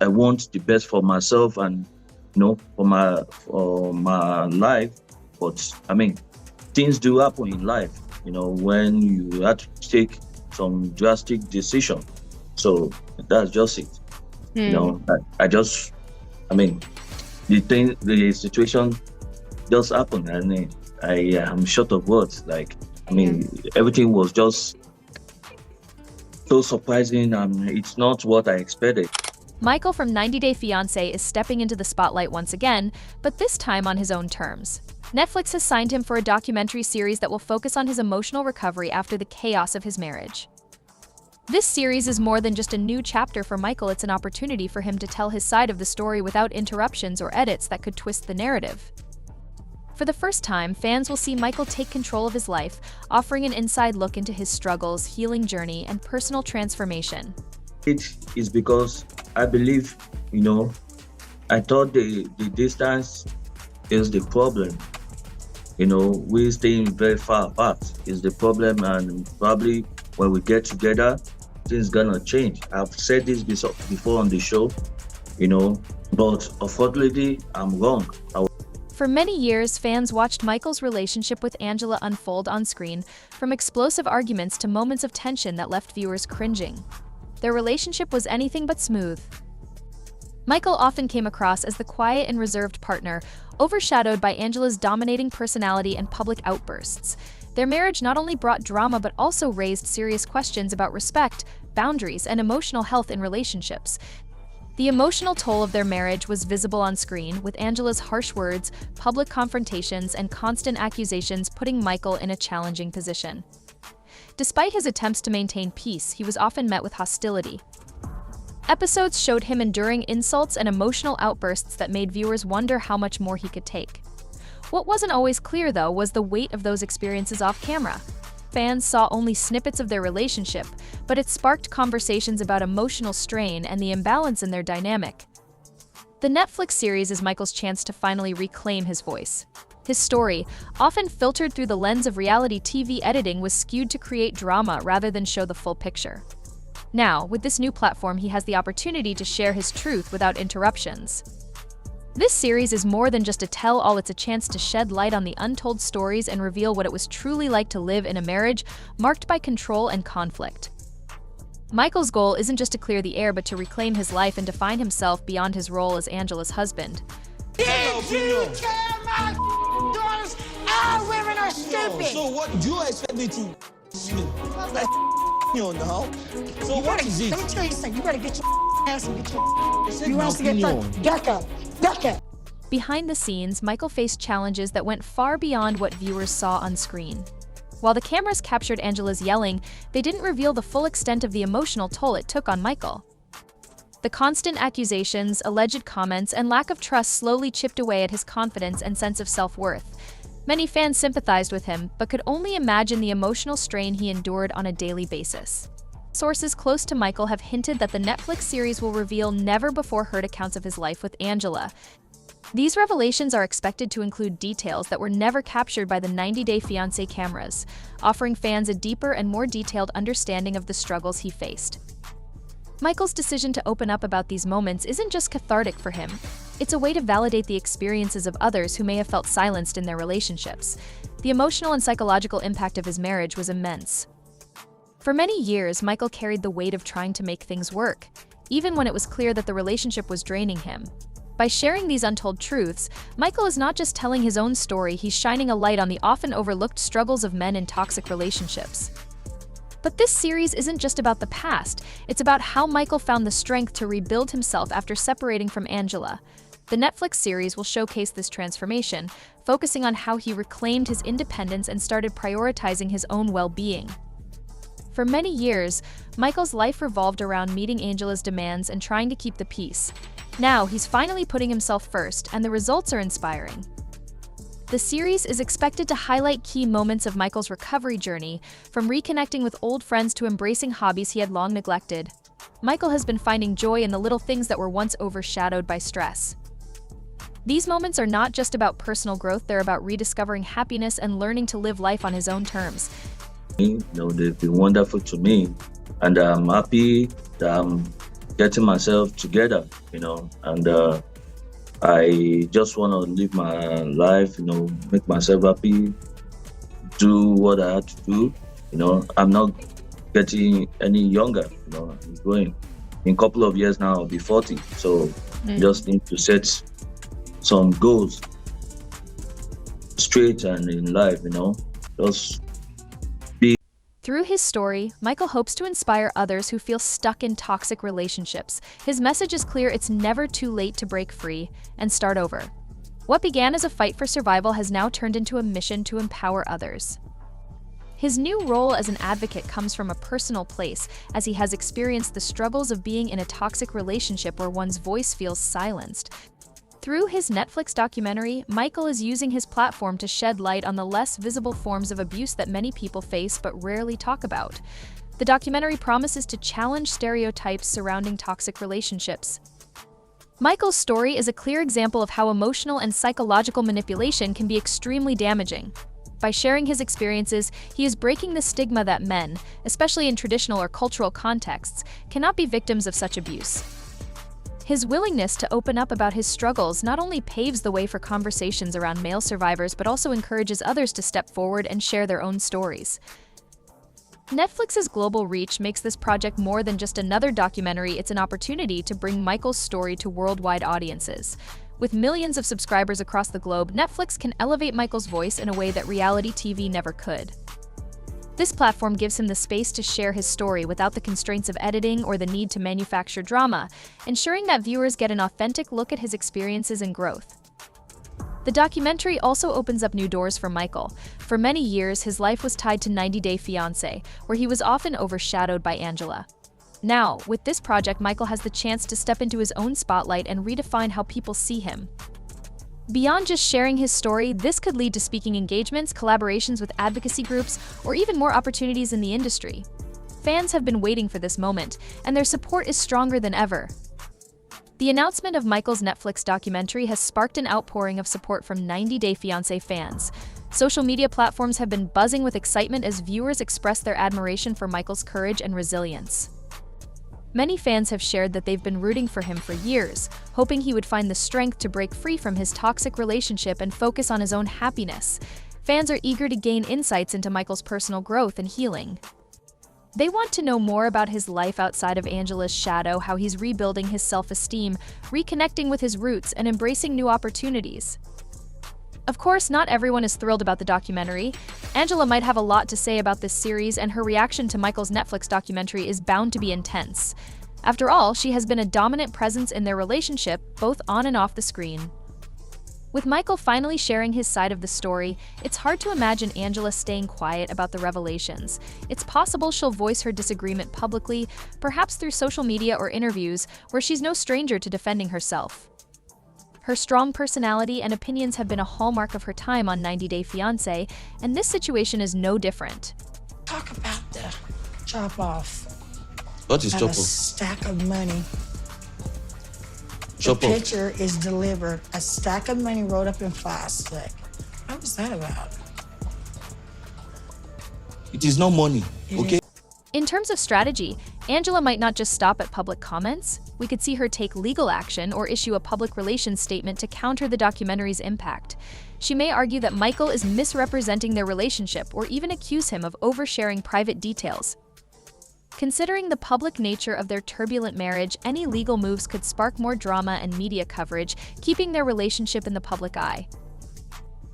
I want the best for myself and for my life. But I mean, things do happen in life. When you have to take some drastic decision. So that's just it. Hmm. I mean, the situation just happened, and I am short of words. Like, I Yeah. mean, everything was just so surprising, and it's not what I expected. Michael from 90 Day Fiancé is stepping into the spotlight once again, but this time on his own terms. Netflix has signed him for a documentary series that will focus on his emotional recovery after the chaos of his marriage. This series is more than just a new chapter for Michael, it's an opportunity for him to tell his side of the story without interruptions or edits that could twist the narrative. For the first time, fans will see Michael take control of his life, offering an inside look into his struggles, healing journey, and personal transformation. It is because I believe, I thought the distance is the problem. We staying very far apart is the problem, and probably when we get together, things gonna change. I've said this before on the show, but unfortunately, I'm wrong. For many years, fans watched Michael's relationship with Angela unfold on screen, from explosive arguments to moments of tension that left viewers cringing. Their relationship was anything but smooth. Michael often came across as the quiet and reserved partner, overshadowed by Angela's dominating personality and public outbursts. Their marriage not only brought drama but also raised serious questions about respect, boundaries, and emotional health in relationships. The emotional toll of their marriage was visible on screen, with Angela's harsh words, public confrontations, and constant accusations putting Michael in a challenging position. Despite his attempts to maintain peace, he was often met with hostility. Episodes showed him enduring insults and emotional outbursts that made viewers wonder how much more he could take. What wasn't always clear, though, was the weight of those experiences off camera. Fans saw only snippets of their relationship, but it sparked conversations about emotional strain and the imbalance in their dynamic. The Netflix series is Michael's chance to finally reclaim his voice. His story, often filtered through the lens of reality TV editing, was skewed to create drama rather than show the full picture. Now, with this new platform, he has the opportunity to share his truth without interruptions. This series is more than just a tell-all, it's a chance to shed light on the untold stories and reveal what it was truly like to live in a marriage marked by control and conflict. Michael's goal isn't just to clear the air but to reclaim his life and define himself beyond his role as Angela's husband. Did you tell my daughters all women are stupid? So what do you expect me to like you know? So what is it? Let me tell you something. You better get your ass and get your. You want to get fucked? Duck up. Duck up. Behind the scenes, Michael faced challenges that went far beyond what viewers saw on screen. While the cameras captured Angela's yelling, they didn't reveal the full extent of the emotional toll it took on Michael. The constant accusations, alleged comments, and lack of trust slowly chipped away at his confidence and sense of self-worth. Many fans sympathized with him, but could only imagine the emotional strain he endured on a daily basis. Sources close to Michael have hinted that the Netflix series will reveal never-before-heard accounts of his life with Angela. These revelations are expected to include details that were never captured by the 90 Day Fiancé cameras, offering fans a deeper and more detailed understanding of the struggles he faced. Michael's decision to open up about these moments isn't just cathartic for him. It's a way to validate the experiences of others who may have felt silenced in their relationships. The emotional and psychological impact of his marriage was immense. For many years, Michael carried the weight of trying to make things work, even when it was clear that the relationship was draining him. By sharing these untold truths, Michael is not just telling his own story, he's shining a light on the often overlooked struggles of men in toxic relationships. But this series isn't just about the past, it's about how Michael found the strength to rebuild himself after separating from Angela. The Netflix series will showcase this transformation, focusing on how he reclaimed his independence and started prioritizing his own well-being. For many years, Michael's life revolved around meeting Angela's demands and trying to keep the peace. Now, he's finally putting himself first, and the results are inspiring. The series is expected to highlight key moments of Michael's recovery journey, from reconnecting with old friends to embracing hobbies he had long neglected. Michael has been finding joy in the little things that were once overshadowed by stress. These moments are not just about personal growth, they're about rediscovering happiness and learning to live life on his own terms. They've been wonderful to me, and I'm happy that I'm getting myself together, and I just want to live my life, make myself happy, do what I have to do. I'm not getting any younger, I'm growing. In a couple of years now, I'll be 40. So just need to set some goals straight and in life, just be. Through his story, Michael hopes to inspire others who feel stuck in toxic relationships. His message is clear: it's never too late to break free and start over. What began as a fight for survival has now turned into a mission to empower others. His new role as an advocate comes from a personal place, as he has experienced the struggles of being in a toxic relationship where one's voice feels silenced. Through his Netflix documentary, Michael is using his platform to shed light on the less visible forms of abuse that many people face but rarely talk about. The documentary promises to challenge stereotypes surrounding toxic relationships. Michael's story is a clear example of how emotional and psychological manipulation can be extremely damaging. By sharing his experiences, he is breaking the stigma that men, especially in traditional or cultural contexts, cannot be victims of such abuse. His willingness to open up about his struggles not only paves the way for conversations around male survivors but also encourages others to step forward and share their own stories. Netflix's global reach makes this project more than just another documentary. It's an opportunity to bring Michael's story to worldwide audiences. With millions of subscribers across the globe, Netflix can elevate Michael's voice in a way that reality TV never could. This platform gives him the space to share his story without the constraints of editing or the need to manufacture drama, ensuring that viewers get an authentic look at his experiences and growth. The documentary also opens up new doors for Michael. For many years, his life was tied to 90 Day Fiancé, where he was often overshadowed by Angela. Now, with this project, Michael has the chance to step into his own spotlight and redefine how people see him. Beyond just sharing his story, this could lead to speaking engagements, collaborations with advocacy groups, or even more opportunities in the industry. Fans have been waiting for this moment, and their support is stronger than ever. The announcement of Michael's Netflix documentary has sparked an outpouring of support from 90 Day Fiancé fans. Social media platforms have been buzzing with excitement as viewers express their admiration for Michael's courage and resilience. Many fans have shared that they've been rooting for him for years, hoping he would find the strength to break free from his toxic relationship and focus on his own happiness. Fans are eager to gain insights into Michael's personal growth and healing. They want to know more about his life outside of Angela's shadow, how he's rebuilding his self-esteem, reconnecting with his roots, and embracing new opportunities. Of course, not everyone is thrilled about the documentary. Angela might have a lot to say about this series, and her reaction to Michael's Netflix documentary is bound to be intense. After all, she has been a dominant presence in their relationship, both on and off the screen. With Michael finally sharing his side of the story, it's hard to imagine Angela staying quiet about the revelations. It's possible she'll voice her disagreement publicly, perhaps through social media or interviews, where she's no stranger to defending herself. Her strong personality and opinions have been a hallmark of her time on 90 Day Fiancé, and this situation is no different. Talk about the chop-off What is of chop a off? stack of money. The Chop off. picture is delivered. A stack of money rolled up in plastic. What was that about? It is not money, okay? In terms of strategy, Angela might not just stop at public comments. We could see her take legal action or issue a public relations statement to counter the documentary's impact. She may argue that Michael is misrepresenting their relationship or even accuse him of oversharing private details. Considering the public nature of their turbulent marriage, any legal moves could spark more drama and media coverage, keeping their relationship in the public eye.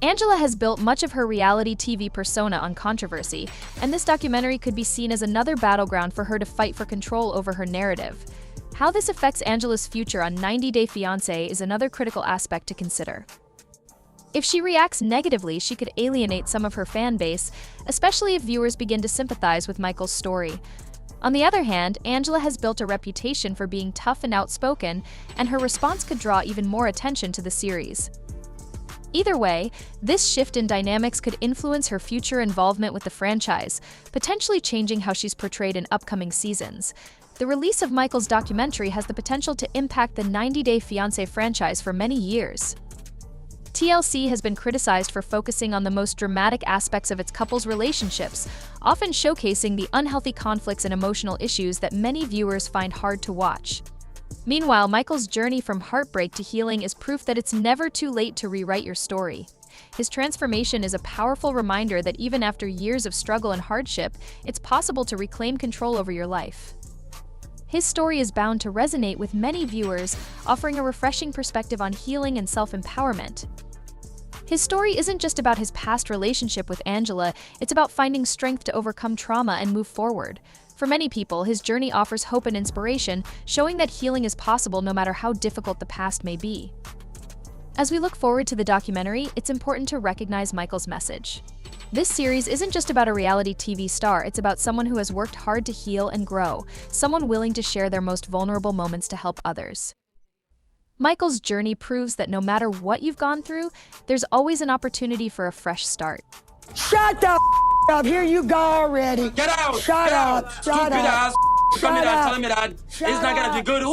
Angela has built much of her reality TV persona on controversy, and this documentary could be seen as another battleground for her to fight for control over her narrative. How this affects Angela's future on 90 Day Fiancé is another critical aspect to consider. If she reacts negatively, she could alienate some of her fan base, especially if viewers begin to sympathize with Michael's story. On the other hand, Angela has built a reputation for being tough and outspoken, and her response could draw even more attention to the series. Either way, this shift in dynamics could influence her future involvement with the franchise, potentially changing how she's portrayed in upcoming seasons. The release of Michael's documentary has the potential to impact the 90 Day Fiancé franchise for many years. TLC has been criticized for focusing on the most dramatic aspects of its couple's relationships, often showcasing the unhealthy conflicts and emotional issues that many viewers find hard to watch. Meanwhile, Michael's journey from heartbreak to healing is proof that it's never too late to rewrite your story. His transformation is a powerful reminder that even after years of struggle and hardship, it's possible to reclaim control over your life. His story is bound to resonate with many viewers, offering a refreshing perspective on healing and self-empowerment. His story isn't just about his past relationship with Angela, it's about finding strength to overcome trauma and move forward. For many people, his journey offers hope and inspiration, showing that healing is possible no matter how difficult the past may be. As we look forward to the documentary, it's important to recognize Michael's message. This series isn't just about a reality TV star, it's about someone who has worked hard to heal and grow, someone willing to share their most vulnerable moments to help others. Michael's journey proves that no matter what you've gone through, there's always an opportunity for a fresh start. Shut the up. Here you go already. Get out! Shut Get up. out! Shut Stupid up. ass! Come Shut here, up. tell me that Shut it's not gonna be up. good.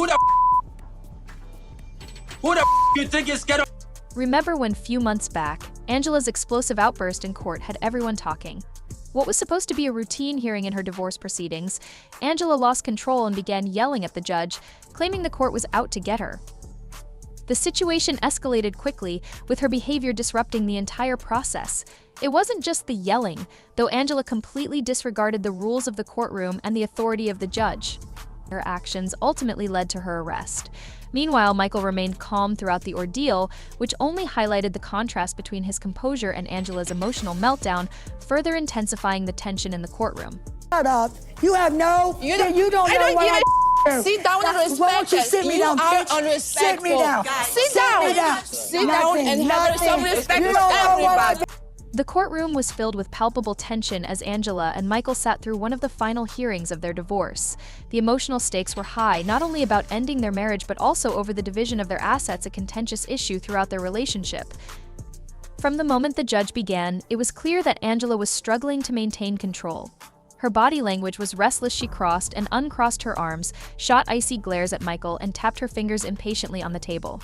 Who the you think is scared of? Remember when few months back, Angela's explosive outburst in court had everyone talking. What was supposed to be a routine hearing in her divorce proceedings, Angela lost control and began yelling at the judge, claiming the court was out to get her. The situation escalated quickly, with her behavior disrupting the entire process. It wasn't just the yelling, though Angela completely disregarded the rules of the courtroom and the authority of the judge. Her actions ultimately led to her arrest. Meanwhile, Michael remained calm throughout the ordeal, which only highlighted the contrast between his composure and Angela's emotional meltdown, further intensifying the tension in the courtroom. Shut up. You have no, you don't know what I do. Sit down and respect. Why don't you sit me down, are bitch? unrespectful. Sit me down. Sit down. me down. Sit down and have some respect You for don't know what I everybody. The courtroom was filled with palpable tension as Angela and Michael sat through one of the final hearings of their divorce. The emotional stakes were high, not only about ending their marriage but also over the division of their assets, a contentious issue throughout their relationship. From the moment the judge began, it was clear that Angela was struggling to maintain control. Her body language was restless. She crossed and uncrossed her arms, shot icy glares at Michael, and tapped her fingers impatiently on the table.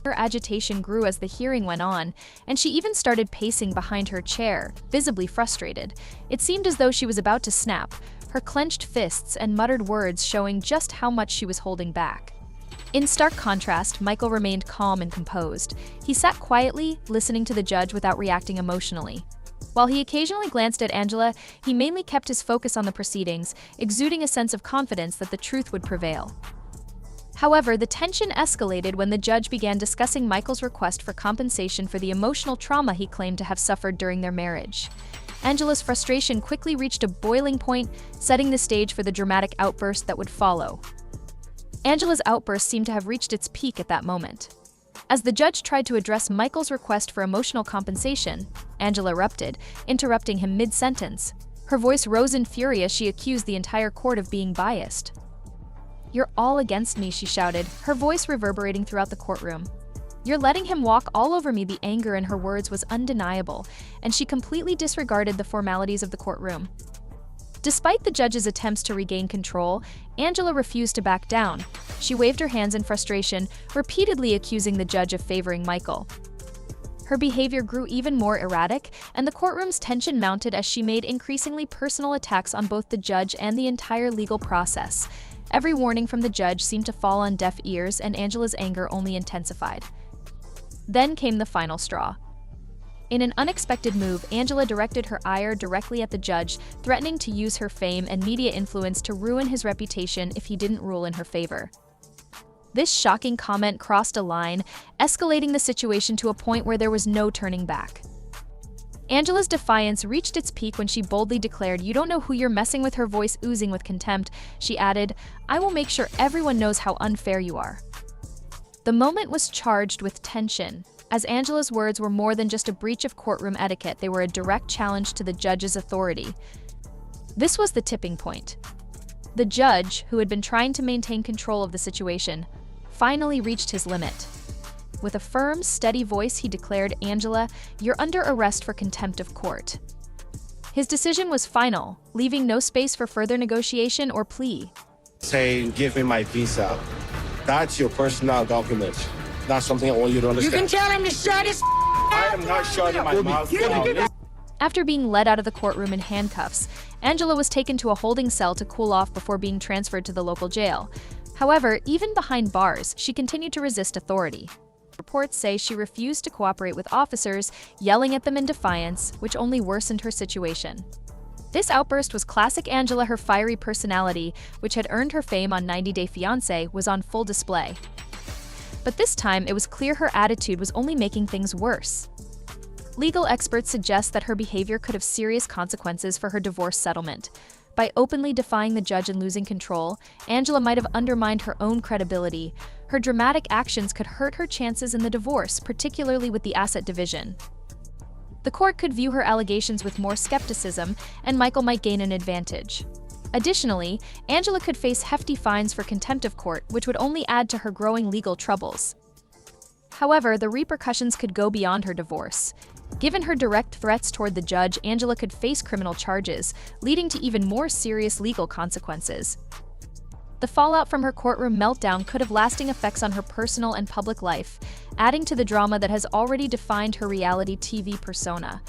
Her agitation grew as the hearing went on, and she even started pacing behind her chair, visibly frustrated. It seemed as though she was about to snap, her clenched fists and muttered words showing just how much she was holding back. In stark contrast, Michael remained calm and composed. He sat quietly, listening to the judge without reacting emotionally. While he occasionally glanced at Angela, he mainly kept his focus on the proceedings, exuding a sense of confidence that the truth would prevail. However, the tension escalated when the judge began discussing Michael's request for compensation for the emotional trauma he claimed to have suffered during their marriage. Angela's frustration quickly reached a boiling point, setting the stage for the dramatic outburst that would follow. Angela's outburst seemed to have reached its peak at that moment. As the judge tried to address Michael's request for emotional compensation, Angela erupted, interrupting him mid-sentence. Her voice rose in fury as she accused the entire court of being biased. "You're all against me," she shouted, her voice reverberating throughout the courtroom. "You're letting him walk all over me." The anger in her words was undeniable, and she completely disregarded the formalities of the courtroom. Despite the judge's attempts to regain control, Angela refused to back down. She waved her hands in frustration, repeatedly accusing the judge of favoring Michael. Her behavior grew even more erratic, and the courtroom's tension mounted as she made increasingly personal attacks on both the judge and the entire legal process. Every warning from the judge seemed to fall on deaf ears, and Angela's anger only intensified. Then came the final straw. In an unexpected move, Angela directed her ire directly at the judge, threatening to use her fame and media influence to ruin his reputation if he didn't rule in her favor. This shocking comment crossed a line, escalating the situation to a point where there was no turning back. Angela's defiance reached its peak when she boldly declared, "You don't know who you're messing with." Her voice oozing with contempt, she added, "I will make sure everyone knows how unfair you are." The moment was charged with tension, as Angela's words were more than just a breach of courtroom etiquette, they were a direct challenge to the judge's authority. This was the tipping point. The judge, who had been trying to maintain control of the situation, finally reached his limit. With a firm, steady voice, he declared, "Angela, you're under arrest for contempt of court." His decision was final, leaving no space for further negotiation or plea. Saying, "Give me my visa." That's your personal document. That's something I want you to You understand. can tell him to shut his I am not shutting my mouth now. After being led out of the courtroom in handcuffs, Angela was taken to a holding cell to cool off before being transferred to the local jail. However, even behind bars, she continued to resist authority. Reports say she refused to cooperate with officers, yelling at them in defiance, which only worsened her situation. This outburst was classic Angela. Her fiery personality, which had earned her fame on 90 Day Fiancé, was on full display. But this time, it was clear her attitude was only making things worse. Legal experts suggest that her behavior could have serious consequences for her divorce settlement. By openly defying the judge and losing control, Angela might have undermined her own credibility. Her dramatic actions could hurt her chances in the divorce, particularly with the asset division. The court could view her allegations with more skepticism, and Michael might gain an advantage. Additionally, Angela could face hefty fines for contempt of court, which would only add to her growing legal troubles. However, the repercussions could go beyond her divorce. Given her direct threats toward the judge, Angela could face criminal charges, leading to even more serious legal consequences. The fallout from her courtroom meltdown could have lasting effects on her personal and public life, adding to the drama that has already defined her reality TV persona.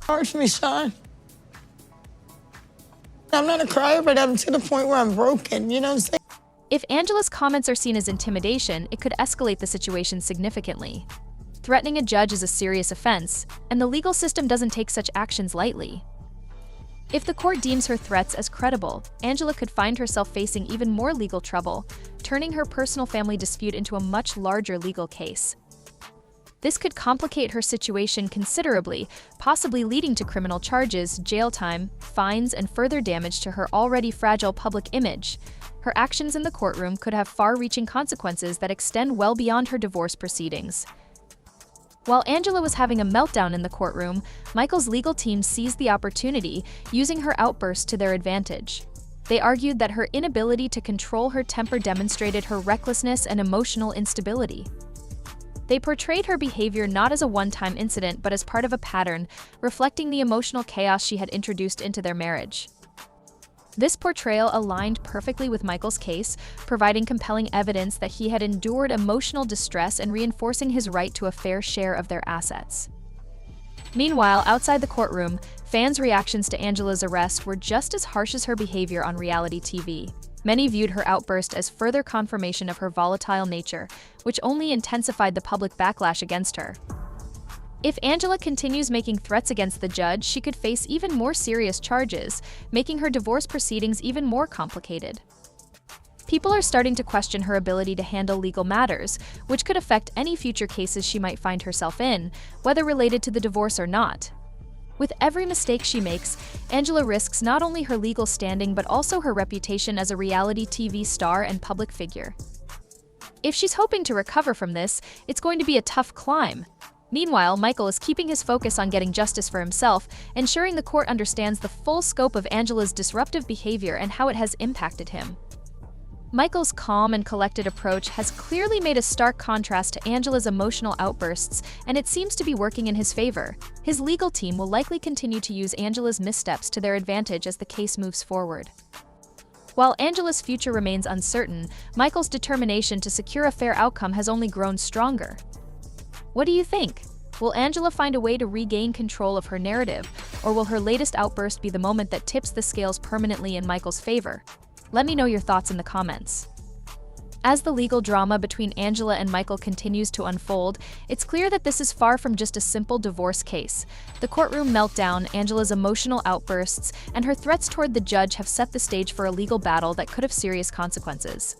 Hard for me, son. I'm not a crier, but I'm to the point where I'm broken, you know what I'm saying? If Angela's comments are seen as intimidation, it could escalate the situation significantly. Threatening a judge is a serious offense, and the legal system doesn't take such actions lightly. If the court deems her threats as credible, Angela could find herself facing even more legal trouble, turning her personal family dispute into a much larger legal case. This could complicate her situation considerably, possibly leading to criminal charges, jail time, fines, and further damage to her already fragile public image. Her actions in the courtroom could have far-reaching consequences that extend well beyond her divorce proceedings. While Angela was having a meltdown in the courtroom, Michael's legal team seized the opportunity, using her outburst to their advantage. They argued that her inability to control her temper demonstrated her recklessness and emotional instability. They portrayed her behavior not as a one-time incident but as part of a pattern, reflecting the emotional chaos she had introduced into their marriage. This portrayal aligned perfectly with Michael's case, providing compelling evidence that he had endured emotional distress and reinforcing his right to a fair share of their assets. Meanwhile, outside the courtroom, fans' reactions to Angela's arrest were just as harsh as her behavior on reality TV. Many viewed her outburst as further confirmation of her volatile nature, which only intensified the public backlash against her. If Angela continues making threats against the judge, she could face even more serious charges, making her divorce proceedings even more complicated. People are starting to question her ability to handle legal matters, which could affect any future cases she might find herself in, whether related to the divorce or not. With every mistake she makes, Angela risks not only her legal standing but also her reputation as a reality TV star and public figure. If she's hoping to recover from this, it's going to be a tough climb. Meanwhile, Michael is keeping his focus on getting justice for himself, ensuring the court understands the full scope of Angela's disruptive behavior and how it has impacted him. Michael's calm and collected approach has clearly made a stark contrast to Angela's emotional outbursts, and it seems to be working in his favor. His legal team will likely continue to use Angela's missteps to their advantage as the case moves forward. While Angela's future remains uncertain, Michael's determination to secure a fair outcome has only grown stronger. What do you think? Will Angela find a way to regain control of her narrative, or will her latest outburst be the moment that tips the scales permanently in Michael's favor? Let me know your thoughts in the comments. As the legal drama between Angela and Michael continues to unfold, it's clear that this is far from just a simple divorce case. The courtroom meltdown, Angela's emotional outbursts, and her threats toward the judge have set the stage for a legal battle that could have serious consequences.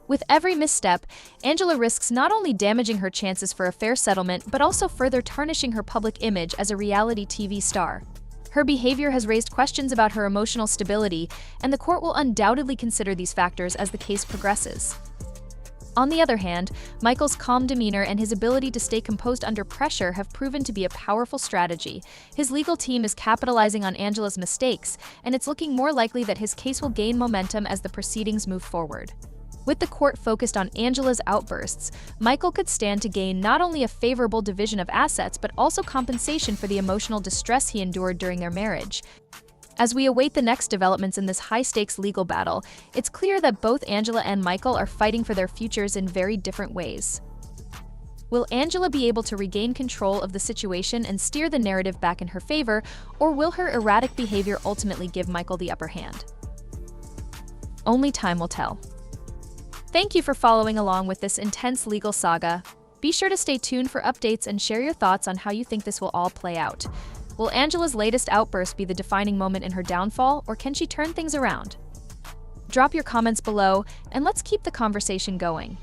With every misstep, Angela risks not only damaging her chances for a fair settlement, but also further tarnishing her public image as a reality TV star. Her behavior has raised questions about her emotional stability, and the court will undoubtedly consider these factors as the case progresses. On the other hand, Michael's calm demeanor and his ability to stay composed under pressure have proven to be a powerful strategy. His legal team is capitalizing on Angela's mistakes, and it's looking more likely that his case will gain momentum as the proceedings move forward. With the court focused on Angela's outbursts, Michael could stand to gain not only a favorable division of assets but also compensation for the emotional distress he endured during their marriage. As we await the next developments in this high-stakes legal battle, it's clear that both Angela and Michael are fighting for their futures in very different ways. Will Angela be able to regain control of the situation and steer the narrative back in her favor, or will her erratic behavior ultimately give Michael the upper hand? Only time will tell. Thank you for following along with this intense legal saga. Be sure to stay tuned for updates and share your thoughts on how you think this will all play out. Will Angela's latest outburst be the defining moment in her downfall, or can she turn things around? Drop your comments below, and let's keep the conversation going.